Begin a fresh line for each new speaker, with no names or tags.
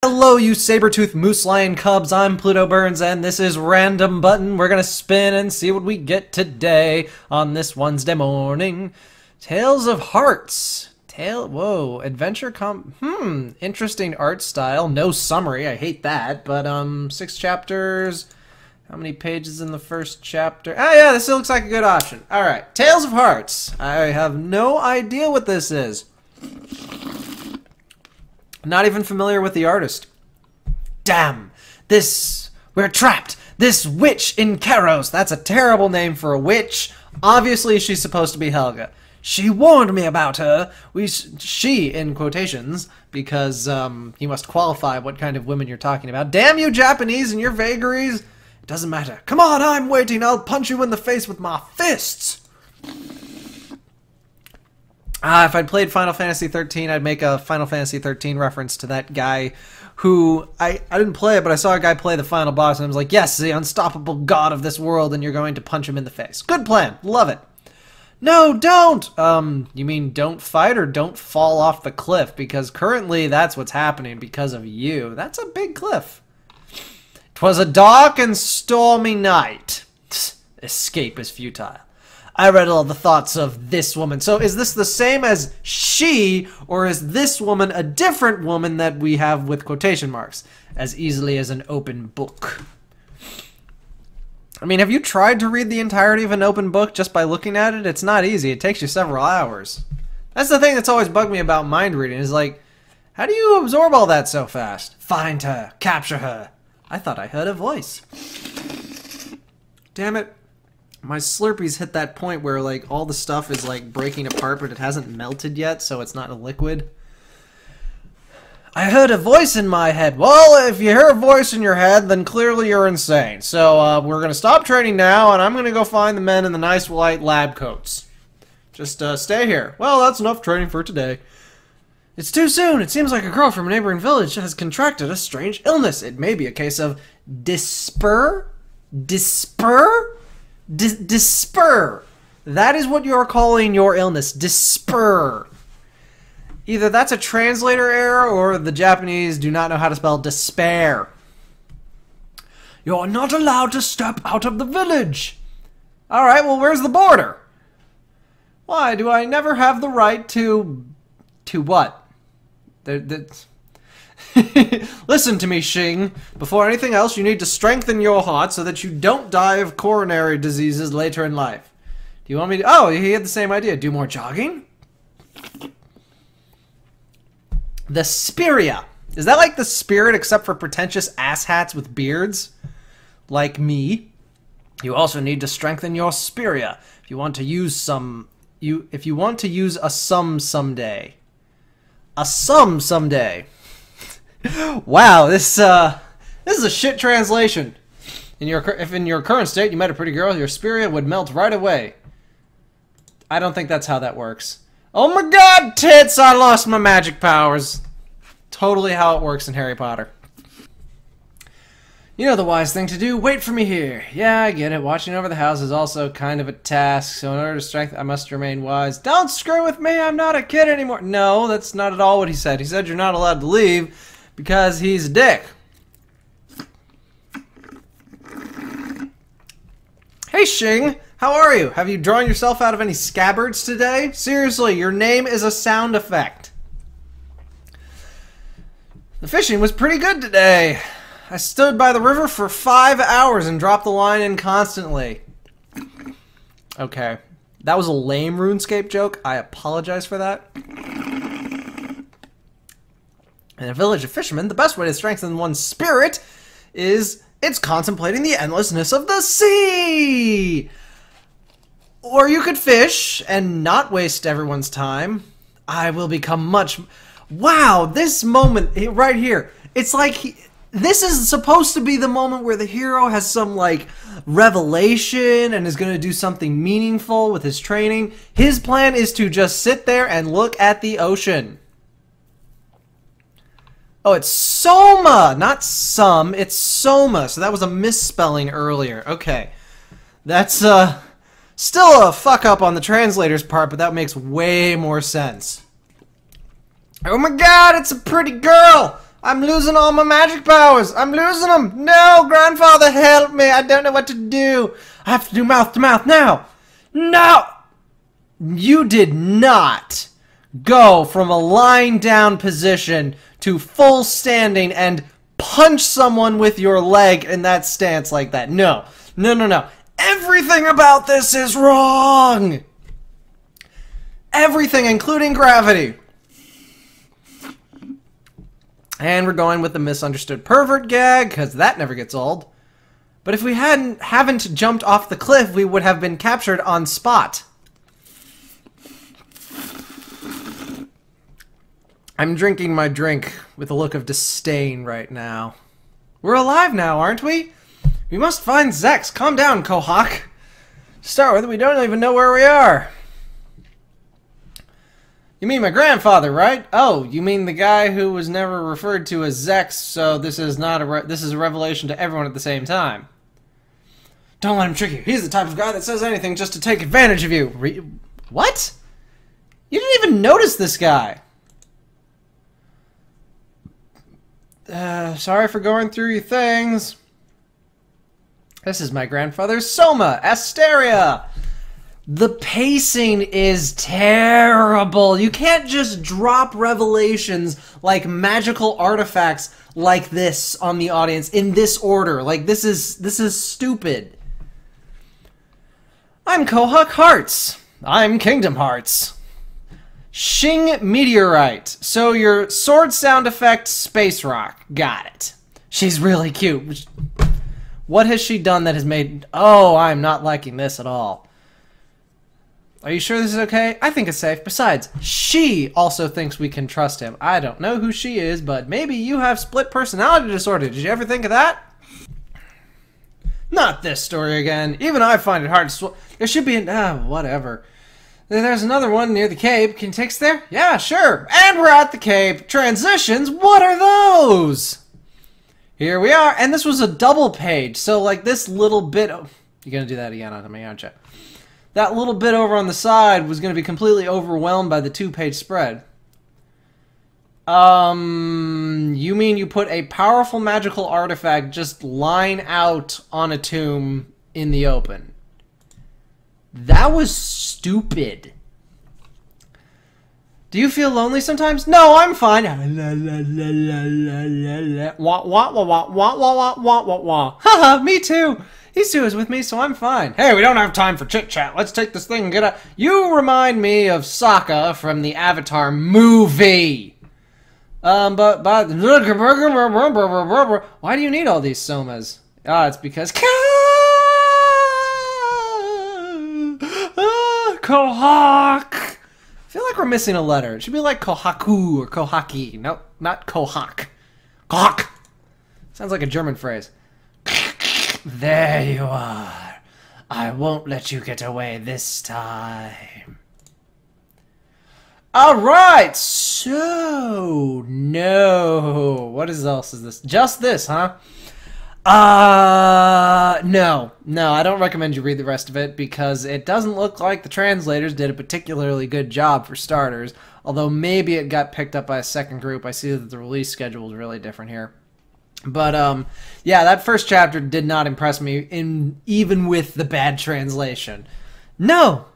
Hello, you saber-toothed moose lion cubs. I'm Pluto Burns, and this is Random Button. We're gonna spin and see what we get today on this Wednesday morning. Tales of Hearts. Whoa, adventure interesting art style. No summary, I hate that, but 6 chapters. How many pages in the first chapter? Oh yeah, this looks like a good option. Alright, Tales of Hearts. I have no idea what this is. Not even familiar with the artist. Damn! We're trapped! This witch in Karos! That's a terrible name for a witch. Obviously she's supposed to be Helga. She warned me about her. She, in quotations, because you must qualify what kind of women you're talking about. Damn you Japanese and your vagaries! It doesn't matter. Come on, I'm waiting. I'll punch you in the face with my fists! If I'd played Final Fantasy 13, I'd make a Final Fantasy 13 reference to that guy who, I didn't play it, but I saw a guy play the final boss, and I was like, yes, the unstoppable god of this world, and you're going to punch him in the face. Good plan. Love it. No, don't! You mean don't fight or don't fall off the cliff? Because currently that's what's happening because of you. That's a big cliff. 'Twas a dark and stormy night. Escape is futile. I read all the thoughts of this woman. So is this the same as she, or is this woman a different woman that we have with quotation marks? As easily as an open book. I mean, have you tried to read the entirety of an open book just by looking at it? It's not easy. It takes you several hours. That's the thing that's always bugged me about mind reading, is like, how do you absorb all that so fast? Find her. Capture her. I thought I heard a voice. Damn it. My Slurpees hit that point where, like, all the stuff is, like, breaking apart, but it hasn't melted yet, so it's not a liquid. I heard a voice in my head. Well, if you hear a voice in your head, then clearly you're insane. So, we're gonna stop training now, and I'm gonna go find the men in the nice white lab coats. Just, stay here. Well, that's enough training for today. It's too soon. It seems like a girl from a neighboring village has contracted a strange illness. It may be a case of despair? Despair. That is what you're calling your illness. Despair. Either that's a translator error or the Japanese do not know how to spell despair. You're not allowed to step out of the village. Alright, well, where's the border? Why do I never have the right to... To what? Listen to me, Shing. Before anything else, you need to strengthen your heart so that you don't die of coronary diseases later in life. Do you want me to... Oh, he had the same idea. Do more jogging? The Spiria. Is that like the spirit except for pretentious asshats with beards? Like me. You also need to strengthen your Spiria if you want to use some... If you want to use a sum someday. A sum someday. Wow, this is a shit translation. If in your current state you met a pretty girl, your Spiria would melt right away. I don't think that's how that works. Oh my god, tits! I lost my magic powers. Totally how it works in Harry Potter. You know the wise thing to do. Wait for me here. Yeah, I get it. Watching over the house is also kind of a task, so in order to strengthen, I must remain wise. Don't screw with me. I'm not a kid anymore. No, that's not at all what he said. He said you're not allowed to leave because he's a dick. Hey, Shing. How are you? Have you drawn yourself out of any scabbards today? Seriously, your name is a sound effect. The fishing was pretty good today. I stood by the river for 5 hours and dropped the line in constantly. Okay. That was a lame RuneScape joke. I apologize for that. In a village of fishermen, the best way to strengthen one's spirit is it's contemplating the endlessness of the sea. Or you could fish and not waste everyone's time. I will become much... Wow, this moment right here. It's like... This is supposed to be the moment where the hero has some, like, revelation and is going to do something meaningful with his training. His plan is to just sit there and look at the ocean. Oh, it's Soma, not some. It's Soma. So that was a misspelling earlier. Okay. That's, still a fuck up on the translator's part, but that makes way more sense. Oh my god, it's a pretty girl! I'm losing all my magic powers! I'm losing them! No! Grandfather, help me! I don't know what to do! I have to do mouth to mouth now! No! You did not go from a lying down position to full standing and punch someone with your leg in that stance like that. No. No, no, no. Everything about this is wrong! Everything, including gravity. And we're going with the misunderstood pervert gag, because that never gets old. But if we haven't jumped off the cliff, we would have been captured on spot. I'm drinking my drink with a look of disdain right now. We're alive now, aren't we? We must find Zex. Calm down, Kohak. To start with, we don't even know where we are. You mean my grandfather, right? Oh, you mean the guy who was never referred to as Zex, so this is not this is a revelation to everyone at the same time. Don't let him trick you. He's the type of guy that says anything just to take advantage of you. What? You didn't even notice this guy. Sorry for going through your things. This is my grandfather's Soma, Asteria. The pacing is terrible. You can't just drop revelations like magical artifacts like this on the audience in this order. Like, this is stupid. I'm Kohak Hearts. I'm Kingdom Hearts. Shing Meteorite. So your sword sound effect, Space Rock. Got it. She's really cute. What has she done that has made... Oh, I'm not liking this at all. Are you sure this is okay? I think it's safe. Besides, she also thinks we can trust him. I don't know who she is, but maybe you have split personality disorder. Did you ever think of that? Not this story again. Even I find it hard to there should be an... whatever. There's another one near the Cape. Can you take us there? Yeah, sure. And we're at the Cape. Transitions? What are those? Here we are. And this was a double page. So, like, this little bit... You're going to do that again on me, aren't you? That little bit over on the side was going to be completely overwhelmed by the two-page spread. You mean you put a powerful magical artifact just lying out on a tomb in the open? That was stupid. Do you feel lonely sometimes? No, I'm fine. Wah, wah, wah, wah, wah, wah, wah, wah, wah. Haha, me too. These two is with me, so I'm fine. Hey, we don't have time for chit-chat. Let's take this thing and get out. You remind me of Sokka from the Avatar movie. Why do you need all these somas? Ah, it's because... Kohak! I feel like we're missing a letter. It should be like Kohaku or Kohaki. Nope, not Kohak. Kohak! Sounds like a German phrase. There you are. I won't let you get away this time. Alright, so... No. What else is this? Just this, huh? No, I don't recommend you read the rest of it because it doesn't look like the translators did a particularly good job for starters, although maybe it got picked up by a second group. I see that the release schedule is really different here. But, yeah, that first chapter did not impress me, even with the bad translation. No,